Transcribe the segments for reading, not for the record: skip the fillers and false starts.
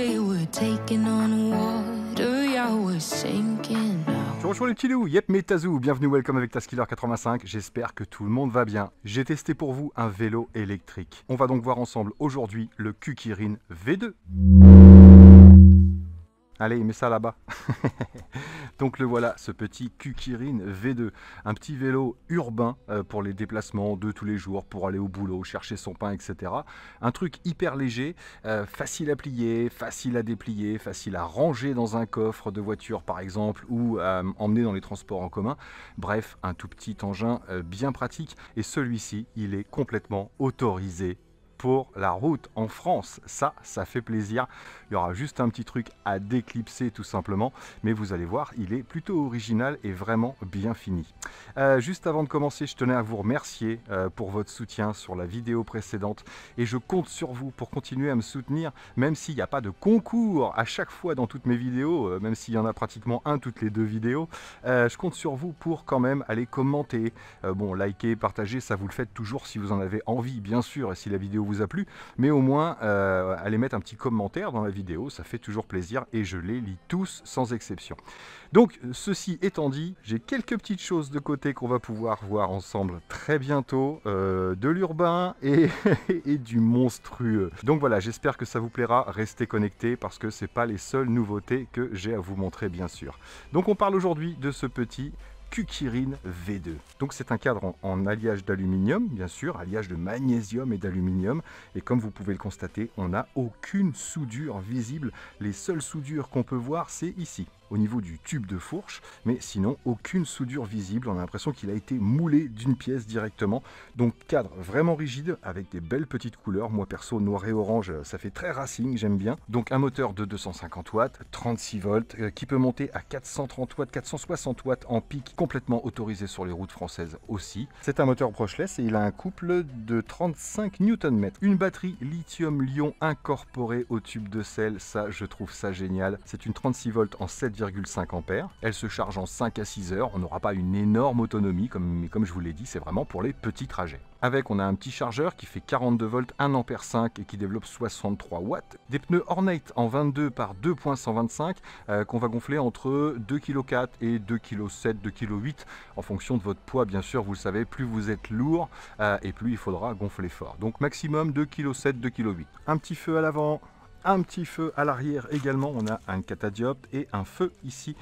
we were taking on water, yeah, we're sinking now. Bonjour les petits loups, yep, mes Tazou, bienvenue, welcome avec Taskiller85, j'espère que tout le monde va bien. J'ai testé pour vous un vélo électrique. On va donc voir ensemble aujourd'hui le Kukirin V2. Allez, mets ça là-bas. Donc le voilà, ce petit Kukirin V2, un petit vélo urbain pour les déplacements de tous les jours, pour aller au boulot, chercher son pain, etc. Un truc hyper léger, facile à plier, facile à déplier, facile à ranger dans un coffre de voiture par exemple, ou à emmener dans les transports en commun. Bref, un tout petit engin bien pratique. Et celui-ci, il est complètement autorisé pour la route en France. Ça fait plaisir. Il y aura juste un petit truc à déclipser tout simplement, mais vous allez voir, il est plutôt original et vraiment bien fini. Juste avant de commencer, je tenais à vous remercier pour votre soutien sur la vidéo précédente et je compte sur vous pour continuer à me soutenir, même s'il n'y a pas de concours à chaque fois dans toutes mes vidéos, même s'il y en a pratiquement un toutes les 2 vidéos. Je compte sur vous pour quand même aller commenter, bon, liker, partager, ça vous le faites toujours si vous en avez envie, bien sûr, et si la vidéo vous a plu, mais au moins allez mettre un petit commentaire dans la vidéo, ça fait toujours plaisir et je les lis tous sans exception. Donc ceci étant dit, j'ai quelques petites choses de côté qu'on va pouvoir voir ensemble très bientôt, de l'urbain et, et du monstrueux. Donc voilà, j'espère que ça vous plaira, restez connectés parce que c'est pas les seules nouveautés que j'ai à vous montrer bien sûr. Donc on parle aujourd'hui de ce petit Kukirin V2. Donc c'est un cadre en alliage d'aluminium, bien sûr, alliage de magnésium et d'aluminium. Et comme vous pouvez le constater, on n'a aucune soudure visible. Les seules soudures qu'on peut voir, c'est ici, au niveau du tube de fourche, mais sinon aucune soudure visible. On a l'impression qu'il a été moulé d'une pièce directement. Donc cadre vraiment rigide avec des belles petites couleurs. Moi perso, noir et orange, ça fait très racing, j'aime bien. Donc un moteur de 250 watts, 36 volts, qui peut monter à 430 watts, 460 watts en pic, complètement autorisé sur les routes françaises aussi. C'est un moteur brushless et il a un couple de 35 Nm. Une batterie lithium-ion incorporée au tube de sel, ça je trouve ça génial. C'est une 36 volts en 7,5 ampères. Elle se charge en 5 à 6 heures. On n'aura pas une énorme autonomie, mais comme je vous l'ai dit, c'est vraiment pour les petits trajets. Avec, on a un petit chargeur qui fait 42 volts, 1 ampère 5 et qui développe 63 watts. Des pneus Hornet en 22 par 2.125 qu'on va gonfler entre 2,4 kg et 2,7 kg, 2,8 kg en fonction de votre poids. Bien sûr, vous le savez, plus vous êtes lourd et plus il faudra gonfler fort. Donc maximum 2,7 kg, 2,8 kg. Un petit feu à l'avant. Un petit feu à l'arrière également, on a un catadioptre et un feu ici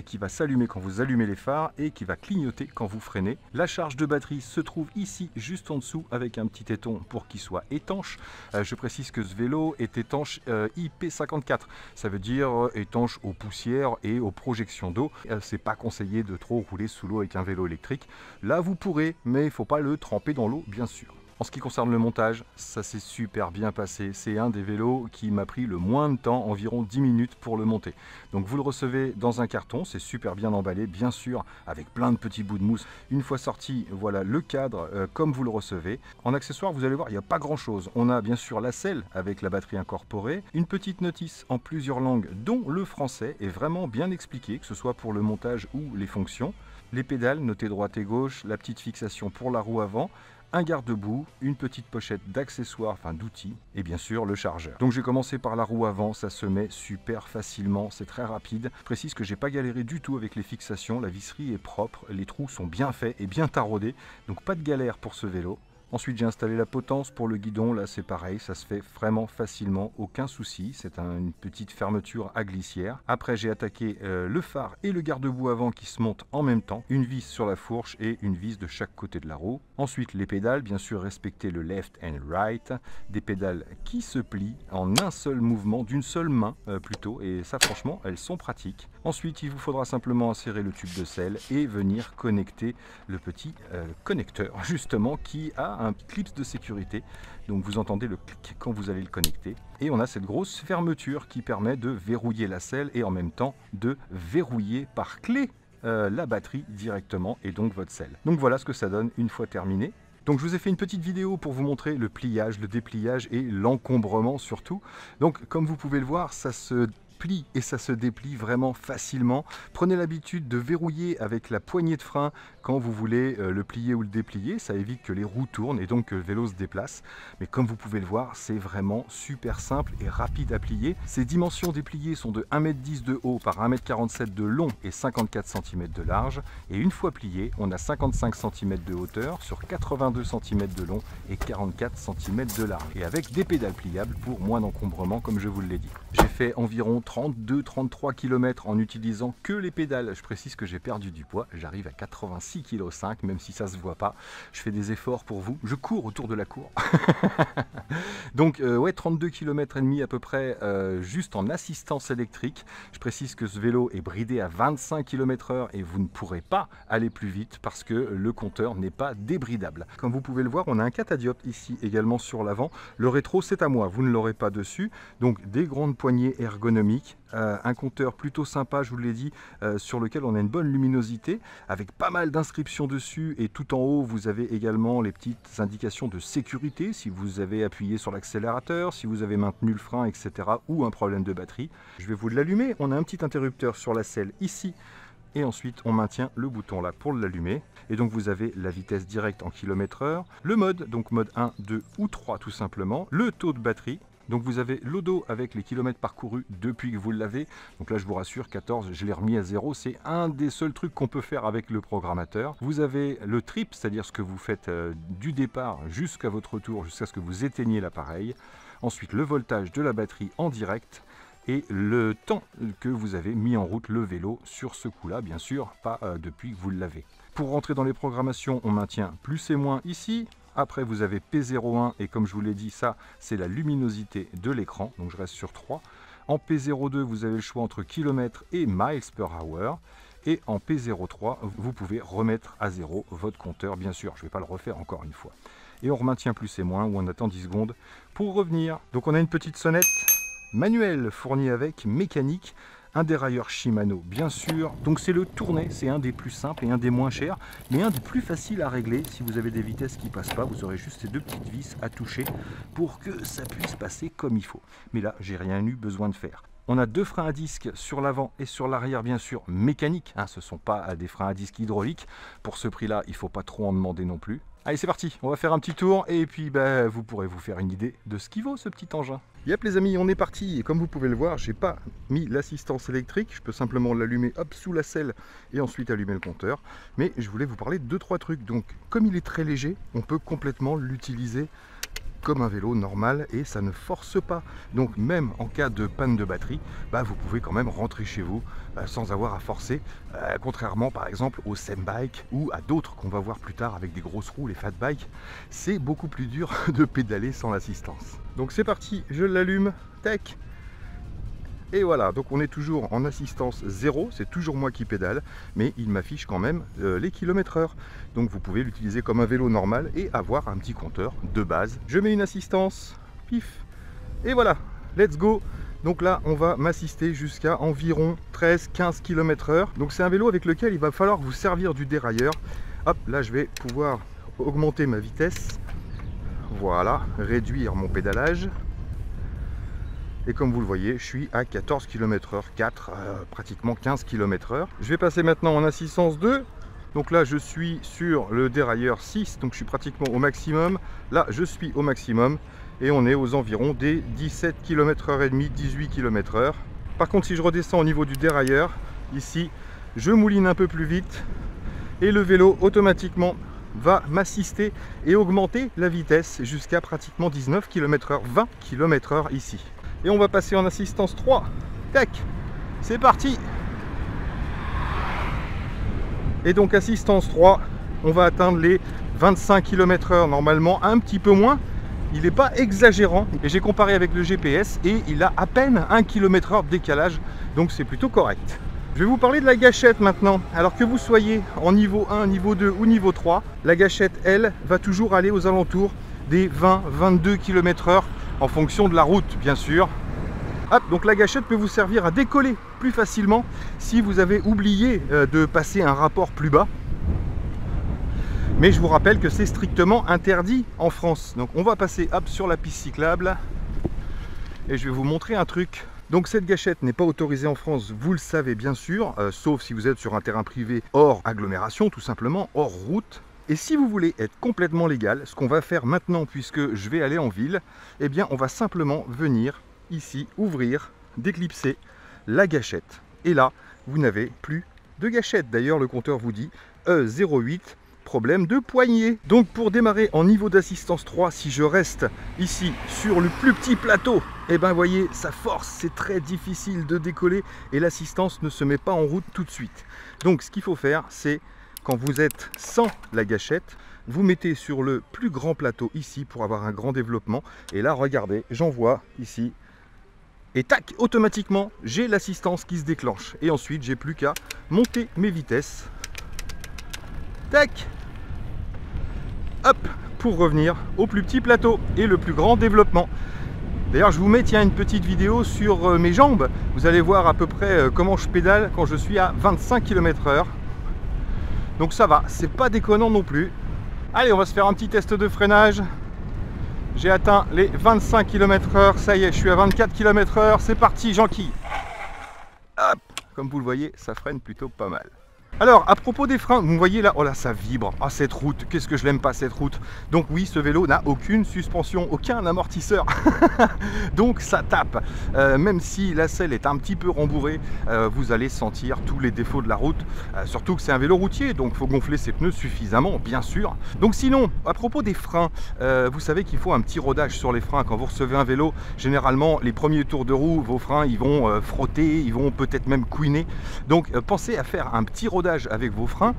qui va s'allumer quand vous allumez les phares et qui va clignoter quand vous freinez. La charge de batterie se trouve ici juste en dessous avec un petit éton pour qu'il soit étanche. Je précise que ce vélo est étanche IP54, ça veut dire étanche aux poussières et aux projections d'eau. C'est pas conseillé de trop rouler sous l'eau avec un vélo électrique. Là vous pourrez, mais il ne faut pas le tremper dans l'eau bien sûr. En ce qui concerne le montage, ça s'est super bien passé. C'est un des vélos qui m'a pris le moins de temps, environ 10 minutes pour le monter. Donc vous le recevez dans un carton, c'est super bien emballé, bien sûr, avec plein de petits bouts de mousse. Une fois sorti, voilà le cadre comme vous le recevez. En accessoire, vous allez voir, il n'y a pas grand chose. On a bien sûr la selle avec la batterie incorporée, une petite notice en plusieurs langues, dont le français est vraiment bien expliqué, que ce soit pour le montage ou les fonctions. Les pédales notées droite et gauche, la petite fixation pour la roue avant, un garde-boue, une petite pochette d'accessoires, enfin d'outils, et bien sûr le chargeur. Donc j'ai commencé par la roue avant, ça se met super facilement, c'est très rapide. Je précise que j'ai pas galéré du tout avec les fixations, la visserie est propre, les trous sont bien faits et bien taraudés, donc pas de galère pour ce vélo. Ensuite j'ai installé la potence pour le guidon, là c'est pareil, ça se fait vraiment facilement, aucun souci, c'est une petite fermeture à glissière. Après j'ai attaqué le phare et le garde-boue avant qui se montent en même temps, une vis sur la fourche et une vis de chaque côté de la roue. Ensuite les pédales, bien sûr respecter le left and right, des pédales qui se plient en un seul mouvement, d'une seule main plutôt, et ça franchement elles sont pratiques. Ensuite il vous faudra simplement insérer le tube de sel et venir connecter le petit connecteur justement qui a un clip de sécurité, donc vous entendez le clic quand vous allez le connecter et on a cette grosse fermeture qui permet de verrouiller la selle et en même temps de verrouiller par clé la batterie directement et donc votre selle. Donc voilà ce que ça donne une fois terminé. Donc je vous ai fait une petite vidéo pour vous montrer le pliage, le dépliage et l'encombrement surtout. Donc comme vous pouvez le voir, ça se plie et ça se déplie vraiment facilement. Prenez l'habitude de verrouiller avec la poignée de frein quand vous voulez le plier ou le déplier. Ça évite que les roues tournent et donc que le vélo se déplace. Mais comme vous pouvez le voir, c'est vraiment super simple et rapide à plier. Ces dimensions dépliées sont de 1,10 m de haut par 1,47 m de long et 54 cm de large. Et une fois plié, on a 55 cm de hauteur sur 82 cm de long et 44 cm de large. Et avec des pédales pliables pour moins d'encombrement, comme je vous l'ai dit. J'ai fait environ 32-33 km en utilisant que les pédales. Je précise que j'ai perdu du poids. J'arrive à 86,5 kg, même si ça se voit pas. Je fais des efforts pour vous. Je cours autour de la cour. Donc ouais, 32 km et demi à peu près juste en assistance électrique. Je précise que ce vélo est bridé à 25 km/h et vous ne pourrez pas aller plus vite parce que le compteur n'est pas débridable. Comme vous pouvez le voir, on a un catadioptre ici également sur l'avant. Le rétro, c'est à moi, vous ne l'aurez pas dessus. Donc des grandes poignées ergonomiques, un compteur plutôt sympa, je vous l'ai dit, sur lequel on a une bonne luminosité avec pas mal d'inscriptions dessus, et tout en haut vous avez également les petites indications de sécurité si vous avez appuyé sur l'accélérateur, si vous avez maintenu le frein, etc., ou un problème de batterie. Je vais vous l'allumer. On a un petit interrupteur sur la selle ici et ensuite on maintient le bouton là pour l'allumer, et donc vous avez la vitesse directe en km/h, le mode, donc mode 1, 2 ou 3 tout simplement, le taux de batterie. Donc vous avez l'odo avec les kilomètres parcourus depuis que vous l'avez. Donc là je vous rassure, 14, je l'ai remis à 0. C'est un des seuls trucs qu'on peut faire avec le programmateur. Vous avez le trip, c'est-à-dire ce que vous faites du départ jusqu'à votre retour, jusqu'à ce que vous éteigniez l'appareil. Ensuite le voltage de la batterie en direct et le temps que vous avez mis en route le vélo sur ce coup-là, bien sûr, pas depuis que vous l'avez. Pour rentrer dans les programmations, on maintient plus et moins ici. Après, vous avez P01 et comme je vous l'ai dit, ça, c'est la luminosité de l'écran. Donc, je reste sur 3. En P02, vous avez le choix entre kilomètres et miles per hour. Et en P03, vous pouvez remettre à 0 votre compteur, bien sûr. Je ne vais pas le refaire encore une fois. Et on maintient plus et moins, ou on attend 10 secondes pour revenir. Donc, on a une petite sonnette manuelle fournie avec, mécanique. Un dérailleur Shimano, bien sûr. Donc c'est le tourné, c'est un des plus simples et un des moins chers, mais un des plus faciles à régler. Si vous avez des vitesses qui ne passent pas, vous aurez juste ces deux petites vis à toucher pour que ça puisse passer comme il faut. Mais là, j'ai rien eu besoin de faire. On a deux freins à disque sur l'avant et sur l'arrière, bien sûr, mécaniques. Hein, ce ne sont pas des freins à disque hydrauliques. Pour ce prix-là, il ne faut pas trop en demander non plus. Allez, c'est parti, on va faire un petit tour et puis vous pourrez vous faire une idée de ce qu'il vaut ce petit engin. Yep les amis, on est parti, et comme vous pouvez le voir, j'ai pas mis l'assistance électrique, je peux simplement l'allumer hop sous la selle et ensuite allumer le compteur. Mais je voulais vous parler de 2-3 trucs. Donc comme il est très léger, on peut complètement l'utiliser comme un vélo normal et ça ne force pas. Donc même en cas de panne de batterie, vous pouvez quand même rentrer chez vous sans avoir à forcer, contrairement par exemple au Sembike ou à d'autres qu'on va voir plus tard avec des grosses roues, les fat bikes. C'est beaucoup plus dur de pédaler sans l'assistance. Donc c'est parti, je l'allume, tac. Et voilà, donc on est toujours en assistance 0, c'est toujours moi qui pédale, mais il m'affiche quand même les km/h. Donc vous pouvez l'utiliser comme un vélo normal et avoir un petit compteur de base. Je mets une assistance, pif, et voilà, let's go. Donc là, on va m'assister jusqu'à environ 13-15 km/h. Donc c'est un vélo avec lequel il va falloir vous servir du dérailleur. Hop, là je vais pouvoir augmenter ma vitesse. Voilà, réduire mon pédalage. Et comme vous le voyez, je suis à 14 km/h, pratiquement 15 km/h. Je vais passer maintenant en assistance 2. Donc là, je suis sur le dérailleur 6, donc je suis pratiquement au maximum. Là, je suis au maximum et on est aux environs des 17 km/h et demi, 18 km/h. Par contre, si je redescends au niveau du dérailleur, ici, je mouline un peu plus vite et le vélo automatiquement va m'assister et augmenter la vitesse jusqu'à pratiquement 19 km/h, 20 km/h ici. Et on va passer en assistance 3. Tac, c'est parti. Et donc assistance 3, on va atteindre les 25 km/h normalement, un petit peu moins. Il n'est pas exagérant. Et j'ai comparé avec le GPS et il a à peine 1 km/h de décalage. Donc c'est plutôt correct. Je vais vous parler de la gâchette maintenant. Alors que vous soyez en niveau 1, niveau 2 ou niveau 3, la gâchette, elle, va toujours aller aux alentours des 20-22 km/h en fonction de la route, bien sûr. Hop, donc la gâchette peut vous servir à décoller plus facilement si vous avez oublié de passer un rapport plus bas. Mais je vous rappelle que c'est strictement interdit en France. Donc on va passer hop, sur la piste cyclable et je vais vous montrer un truc. Donc cette gâchette n'est pas autorisée en France, vous le savez bien sûr, sauf si vous êtes sur un terrain privé hors agglomération, tout simplement, hors route. Et si vous voulez être complètement légal, ce qu'on va faire maintenant, puisque je vais aller en ville, eh bien on va simplement venir ici, ouvrir, déclipser la gâchette. Et là, vous n'avez plus de gâchette. D'ailleurs, le compteur vous dit E08, problème de poignée. Donc pour démarrer en niveau d'assistance 3, si je reste ici sur le plus petit plateau, eh ben voyez, ça force, c'est très difficile de décoller et l'assistance ne se met pas en route tout de suite. Donc ce qu'il faut faire, c'est quand vous êtes sans la gâchette, vous mettez sur le plus grand plateau ici pour avoir un grand développement. Et là, regardez, j'envoie ici. Et tac, automatiquement, j'ai l'assistance qui se déclenche. Et ensuite, j'ai plus qu'à monter mes vitesses. Tac. Hop, pour revenir au plus petit plateau et le plus grand développement. D'ailleurs, je vous mets une petite vidéo sur mes jambes. Vous allez voir à peu près comment je pédale quand je suis à 25 km/h. Donc ça va, c'est pas déconnant non plus. Allez, on va se faire un petit test de freinage. J'ai atteint les 25 km/h, ça y est, je suis à 24 km/h, c'est parti, j'enquille. Hop, comme vous le voyez, ça freine plutôt pas mal. Alors, à propos des freins, vous voyez là, oh là, ça vibre. Ah, cette route, qu'est-ce que je l'aime pas cette route. Donc oui, ce vélo n'a aucune suspension, aucun amortisseur. Donc ça tape. Même si la selle est un petit peu rembourrée, vous allez sentir tous les défauts de la route. Surtout que c'est un vélo routier, donc il faut gonfler ses pneus suffisamment, bien sûr. Donc sinon, à propos des freins, vous savez qu'il faut un petit rodage sur les freins. Quand vous recevez un vélo, généralement, les premiers tours de roue, vos freins, ils vont frotter, ils vont peut-être même couiner. Donc pensez à faire un petit rodage avec vos freins.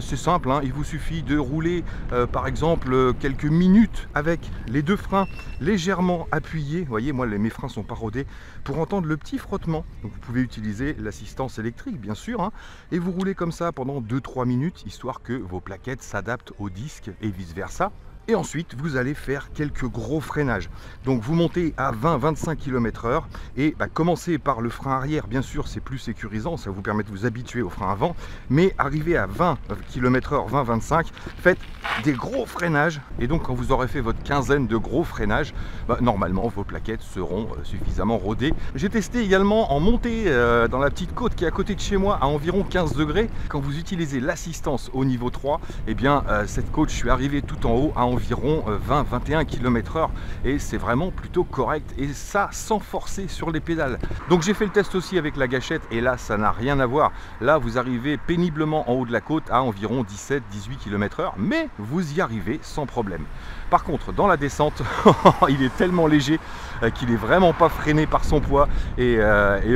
C'est simple, hein, il vous suffit de rouler par exemple quelques minutes avec les deux freins légèrement appuyés. Vous voyez, moi mes freins sont pas rodés, pour entendre le petit frottement. Donc vous pouvez utiliser l'assistance électrique bien sûr, hein, et vous roulez comme ça pendant 2-3 minutes, histoire que vos plaquettes s'adaptent au disque et vice versa. Et ensuite, vous allez faire quelques gros freinages. Donc vous montez à 20-25 km/h et commencez par le frein arrière. Bien sûr, c'est plus sécurisant, ça vous permet de vous habituer au frein avant. Mais arrivez à 20 km/h, 20-25, faites des gros freinages. Et donc quand vous aurez fait votre quinzaine de gros freinages, normalement vos plaquettes seront suffisamment rodées. J'ai testé également en montée dans la petite côte qui est à côté de chez moi à environ 15 degrés. Quand vous utilisez l'assistance au niveau 3, eh bien cette côte, je suis arrivé tout en haut à environ 20-21 km/h et c'est vraiment plutôt correct, et ça sans forcer sur les pédales. Donc j'ai fait le test aussi avec la gâchette et là ça n'a rien à voir. Là vous arrivez péniblement en haut de la côte à environ 17-18 km/h, mais vous y arrivez sans problème. Par contre dans la descente il est tellement léger qu'il est vraiment pas freiné par son poids et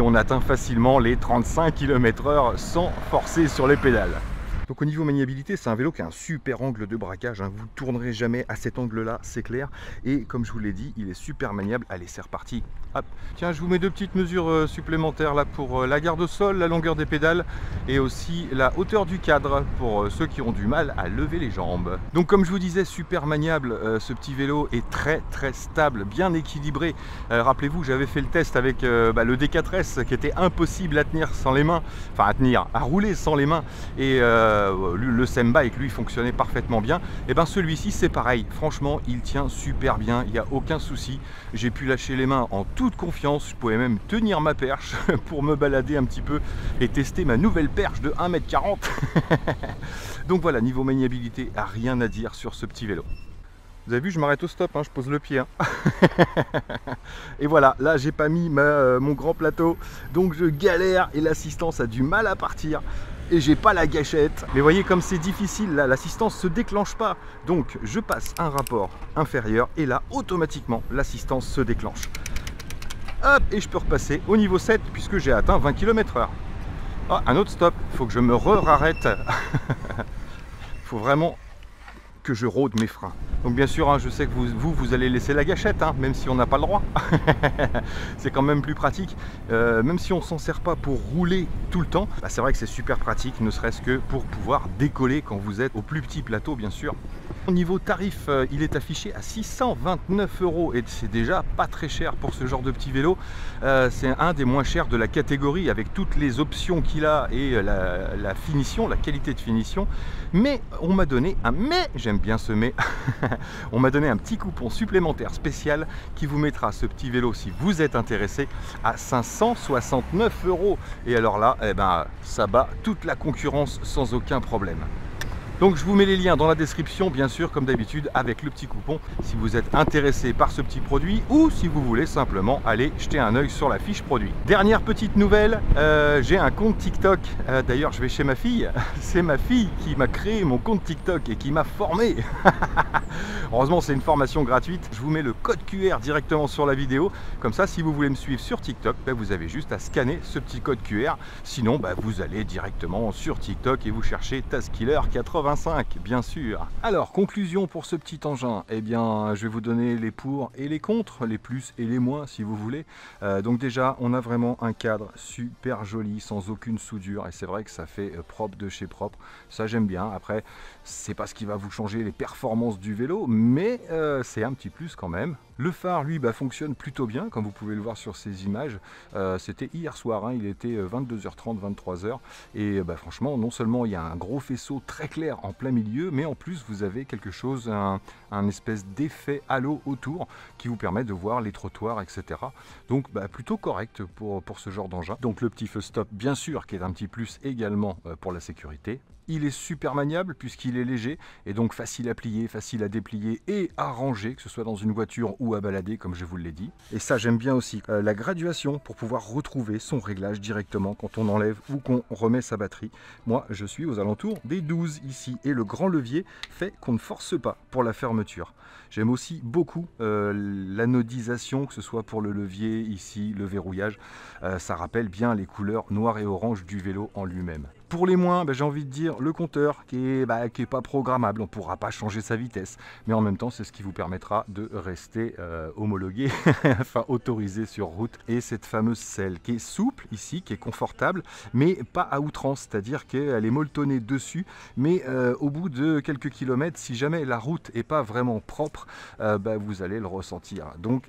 on atteint facilement les 35 km/h sans forcer sur les pédales. Donc au niveau maniabilité, c'est un vélo qui a un super angle de braquage, hein. Vous ne tournerez jamais à cet angle-là, c'est clair. Et comme je vous l'ai dit, il est super maniable. Allez, c'est reparti. Hop. Tiens, je vous mets deux petites mesures supplémentaires là pour la garde au sol, la longueur des pédales et aussi la hauteur du cadre pour ceux qui ont du mal à lever les jambes. Donc comme je vous disais, super maniable, ce petit vélo est très stable, bien équilibré. Rappelez-vous, j'avais fait le test avec le D4S qui était impossible à tenir sans les mains, enfin à rouler sans les mains, et le Sembike lui fonctionnait parfaitement bien. Et ben celui-ci c'est pareil, franchement il tient super bien, il n'y a aucun souci. J'ai pu lâcher les mains en toute confiance, je pouvais même tenir ma perche pour me balader un petit peu et tester ma nouvelle perche de 1,40 m. Donc voilà, niveau maniabilité, rien à dire sur ce petit vélo. Vous avez vu, je m'arrête au stop, hein, je pose le pied. Hein. Et voilà, là j'ai pas mis mon grand plateau, donc je galère et l'assistance a du mal à partir. Et j'ai pas la gâchette. Mais voyez comme c'est difficile, là l'assistance se déclenche pas. Donc je passe un rapport inférieur et là automatiquement l'assistance se déclenche. Hop, et je peux repasser au niveau 7 puisque j'ai atteint 20 km/h. Ah, un autre stop, il faut que je me arrête. Il faut vraiment que je rôde mes freins. Donc bien sûr, hein, je sais que vous allez laisser la gâchette, hein, même si on n'a pas le droit. C'est quand même plus pratique. Même si on s'en sert pas pour rouler tout le temps, c'est vrai que c'est super pratique, ne serait-ce que pour pouvoir décoller quand vous êtes au plus petit plateau, bien sûr. Au niveau tarif, il est affiché à 629 € et c'est déjà pas très cher pour ce genre de petit vélo. C'est un des moins chers de la catégorie avec toutes les options qu'il a et la finition, la qualité de finition. Mais on m'a donné j'aime bien ce mais, on m'a donné un petit coupon supplémentaire spécial qui vous mettra ce petit vélo, si vous êtes intéressé, à 569 €. Et alors là, eh ben, ça bat toute la concurrence sans aucun problème. Donc je vous mets les liens dans la description, bien sûr, comme d'habitude, avec le petit coupon, si vous êtes intéressé par ce petit produit ou si vous voulez simplement aller jeter un œil sur la fiche produit. Dernière petite nouvelle, j'ai un compte TikTok. D'ailleurs, je vais chez ma fille. C'est ma fille qui m'a créé mon compte TikTok et qui m'a formé. Heureusement, c'est une formation gratuite. Je vous mets le code QR directement sur la vidéo. Comme ça, si vous voulez me suivre sur TikTok, vous avez juste à scanner ce petit code QR. Sinon, vous allez directement sur TikTok et vous cherchez Taskiller 85, bien sûr. Alors, conclusion pour ce petit engin. Eh bien, je vais vous donner les pour et les contre, les plus et les moins, si vous voulez. Donc déjà, on a vraiment un cadre super joli, sans aucune soudure. Et c'est vrai que ça fait propre de chez propre. Ça, j'aime bien. Après, c'est pas ce qui va vous changer les performances du vélo, mais c'est un petit plus quand même. Le phare, lui, fonctionne plutôt bien, comme vous pouvez le voir sur ces images. C'était hier soir, hein, il était 22h30, 23h. Et franchement, non seulement il y a un gros faisceau très clair en plein milieu, mais en plus, vous avez quelque chose, un espèce d'effet halo autour qui vous permet de voir les trottoirs, etc. Donc, plutôt correct pour ce genre d'engin. Donc, le petit feu stop, bien sûr, qui est un petit plus également pour la sécurité. Il est super maniable puisqu'il est léger et donc facile à plier, facile à déplier et à ranger, que ce soit dans une voiture ou à balader comme je vous l'ai dit. Et ça j'aime bien aussi, la graduation pour pouvoir retrouver son réglage directement quand on enlève ou qu'on remet sa batterie. Moi je suis aux alentours des 12 ici et le grand levier fait qu'on ne force pas pour la fermeture. J'aime aussi beaucoup l'anodisation, que ce soit pour le levier ici, le verrouillage. Ça rappelle bien les couleurs noir et orange du vélo en lui-même. Pour les moins, j'ai envie de dire le compteur qui est pas programmable, on ne pourra pas changer sa vitesse, mais en même temps c'est ce qui vous permettra de rester homologué, enfin autorisé sur route. Et cette fameuse selle qui est souple ici, qui est confortable, mais pas à outrance, c'est-à-dire qu'elle est molletonnée dessus, mais au bout de quelques kilomètres, si jamais la route n'est pas vraiment propre, vous allez le ressentir. Donc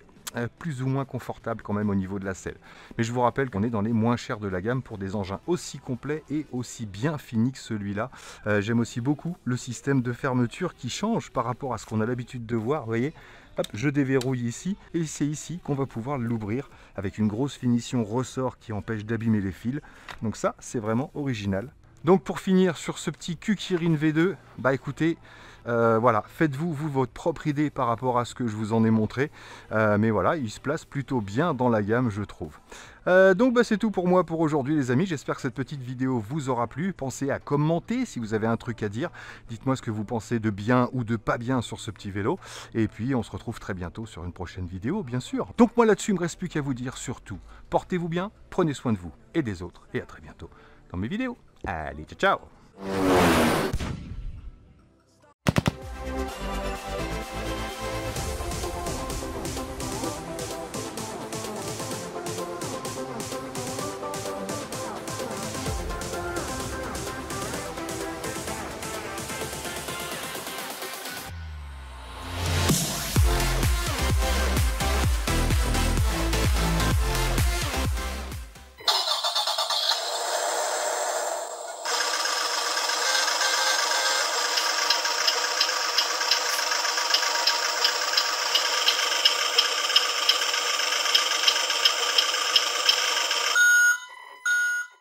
plus ou moins confortable quand même au niveau de la selle. Mais je vous rappelle qu'on est dans les moins chers de la gamme pour des engins aussi complets et aussi bien finis que celui-là. J'aime aussi beaucoup le système de fermeture qui change par rapport à ce qu'on a l'habitude de voir. Vous voyez, hop, je déverrouille ici et c'est ici qu'on va pouvoir l'ouvrir avec une grosse finition ressort qui empêche d'abîmer les fils. Donc ça, c'est vraiment original. Donc pour finir sur ce petit Kukirin V2, écoutez, voilà, faites-vous votre propre idée par rapport à ce que je vous en ai montré. Mais voilà, il se place plutôt bien dans la gamme, je trouve. Donc c'est tout pour moi pour aujourd'hui les amis. J'espère que cette petite vidéo vous aura plu. Pensez à commenter si vous avez un truc à dire. Dites-moi ce que vous pensez de bien ou de pas bien sur ce petit vélo. Et puis on se retrouve très bientôt sur une prochaine vidéo, bien sûr. Donc moi là-dessus, il ne me reste plus qu'à vous dire surtout, portez-vous bien, prenez soin de vous et des autres. Et à très bientôt dans mes vidéos. Allez, ciao ciao.